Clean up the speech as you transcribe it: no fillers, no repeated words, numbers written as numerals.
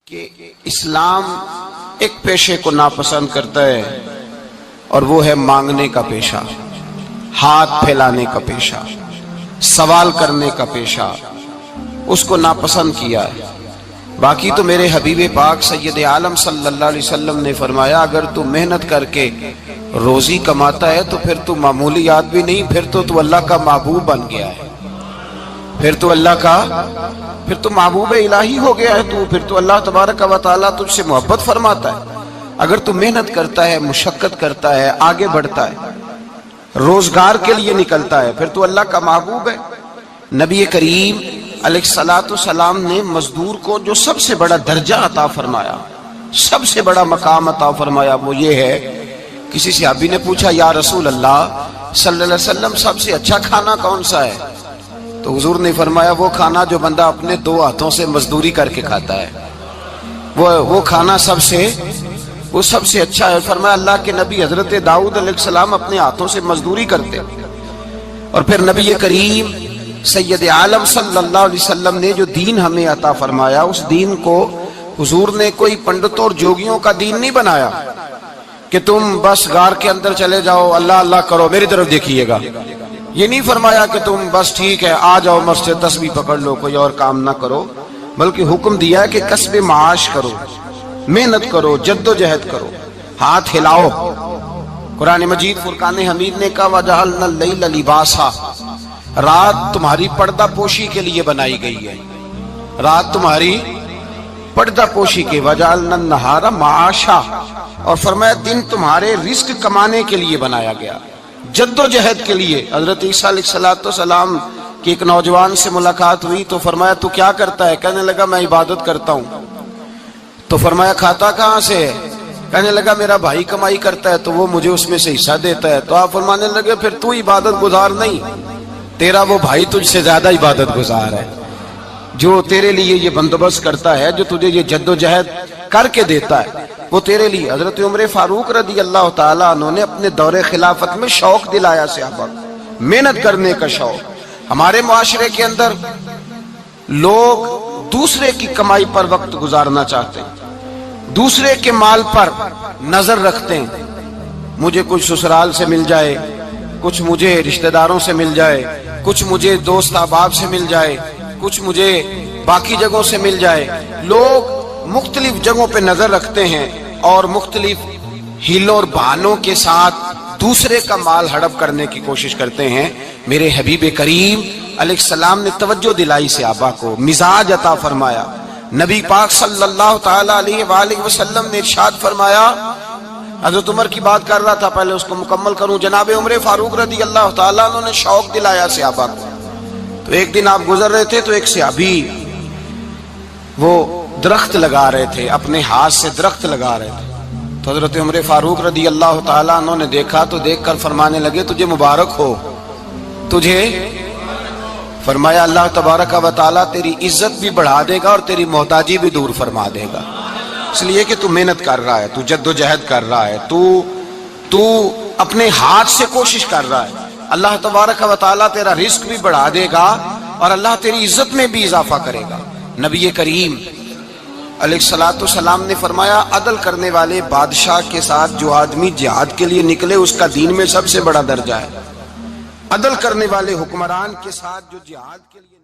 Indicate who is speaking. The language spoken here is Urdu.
Speaker 1: کہ اسلام ایک پیشے کو ناپسند کرتا ہے اور وہ ہے مانگنے کا پیشہ، ہاتھ پھیلانے کا پیشہ، سوال کرنے کا پیشہ، اس کو ناپسند کیا ہے۔ باقی تو میرے حبیب پاک سید عالم صلی اللہ علیہ وسلم نے فرمایا اگر تو محنت کر کے روزی کماتا ہے تو پھر تو معمولی آدمی نہیں، پھر تو اللہ کا محبوب بن گیا ہے، پھر تو محبوب الہی ہو گیا ہے، پھر تو اللہ تبارک و تعالیٰ تجھ سے محبت فرماتا ہے۔ اگر تو محنت کرتا ہے، مشقت کرتا ہے، آگے بڑھتا ہے، روزگار کے لیے نکلتا ہے، پھر تو اللہ کا محبوب ہے۔ نبی کریم علیہ السلام نے مزدور کو جو سب سے بڑا درجہ عطا فرمایا، سب سے بڑا مقام عطا فرمایا، وہ یہ ہے، کسی صحابی نے پوچھا یا رسول اللہ صلی اللہ علیہ وسلم سب سے اچھا کھانا کون سا ہے؟ تو حضور نے فرمایا وہ کھانا جو بندہ اپنے دو ہاتھوں سے مزدوری کر کے کھاتا ہے، وہ کھانا سب سے اچھا ہے۔ فرمایا اللہ کے نبی حضرت داؤد علیہ السلام اپنے ہاتھوں سے مزدوری کرتے، اور پھر نبی کریم سید عالم صلی اللہ علیہ وسلم نے جو دین ہمیں عطا فرمایا، اس دین کو حضور نے کوئی پنڈتوں اور جوگیوں کا دین نہیں بنایا کہ تم بس غار کے اندر چلے جاؤ، اللہ اللہ کرو، میری طرف دیکھیے گا۔ یہ نہیں فرمایا کہ تم بس ٹھیک ہے آ جاؤ مسجد تسبیح پکڑ لو، کوئی اور کام نہ کرو، بلکہ حکم دیا ہے کہ کسب معاش کرو، محنت کرو، جد و جہد کرو، ہاتھ ہلاؤ۔ قرآن مجید فرقان حمید نے کہا وَجَعَلْنَا اللَّيْلَ لِبَاسًا، رات تمہاری پردہ پوشی کے لیے بنائی گئی ہے، رات تمہاری پردہ پوشی کے، وَجَعَلْنَا النَّهَارَ مَعَاشًا، اور فرمایا دن تمہارے رزق کمانے کے لیے بنایا گیا، جد و جہد کے لیے۔ حضرت عیسیٰ علیہ السلام کی ایک نوجوان سے ملاقات ہوئی تو فرمایا تو کیا کرتا ہے؟ کہنے لگا میں عبادت کرتا ہوں۔ تو فرمایا کھاتا کہاں سے ہے؟ کہنے لگا میرا بھائی کمائی کرتا ہے تو وہ مجھے اس میں سے حصہ دیتا ہے۔ تو آپ فرمانے لگے پھر تو عبادت گزار نہیں، تیرا وہ بھائی تجھ سے زیادہ عبادت گزار ہے، جو تیرے لیے یہ بندوبست کرتا ہے، جو تجھے یہ جد و جہد کر کے دیتا ہے، وہ تیرے لیے۔ حضرت عمر فاروق رضی اللہ تعالیٰ عنہ نے اپنے دور خلافت میں شوق دلایا صحابہ کو، محنت کرنے کا شوق۔ ہمارے معاشرے کے اندر لوگ دوسرے کی کمائی پر وقت گزارنا چاہتے ہیں، دوسرے کے مال پر نظر رکھتے ہیں، مجھے کچھ سسرال سے مل جائے، کچھ مجھے رشتہ داروں سے مل جائے، کچھ مجھے دوست احباب سے مل جائے، کچھ مجھے باقی جگہوں سے مل جائے۔ لوگ مختلف جگہوں پہ نظر رکھتے ہیں اور مختلف ہیلوں اور بہانوں کے ساتھ دوسرے کا مال ہڑپ کرنے کی کوشش کرتے ہیں۔ میرے حبیب کریم علیہ السلام نے توجہ دلائی صحابہ کو، مزاج عطا فرمایا۔ نبی پاک صلی اللہ تعالیٰ علیہ وآلہ وسلم نے ارشاد فرمایا، حضرت عمر کی بات کر رہا تھا، پہلے اس کو مکمل کروں۔ جناب عمر فاروق رضی اللہ تعالیٰ عنہ نے شوق دلایا صحابہ کو۔ تو ایک دن آپ گزر رہے تھے تو ایک صحابی وہ درخت لگا رہے تھے، اپنے ہاتھ سے درخت لگا رہے تھے۔ تو حضرت عمر فاروق رضی اللہ تعالیٰ عنہ نے دیکھا تو دیکھ کر فرمانے لگے تجھے مبارک ہو، تجھے فرمایا اللہ تبارک و تعالیٰ تیری عزت بھی بڑھا دے گا اور تیری محتاجی بھی دور فرما دے گا، اس لیے کہ تو محنت کر رہا ہے، تو جد و جہد کر رہا ہے، تو اپنے ہاتھ سے کوشش کر رہا ہے، اللہ تبارک و تعالیٰ تیرا رزق بھی بڑھا دے گا اور اللہ تیری عزت میں بھی اضافہ کرے گا۔ نبی کریم علیہ السلام نے فرمایا عدل کرنے والے بادشاہ کے ساتھ جو آدمی جہاد کے لیے نکلے اس کا دین میں سب سے بڑا درجہ ہے، عدل کرنے والے حکمران کے ساتھ جو جہاد کے لیے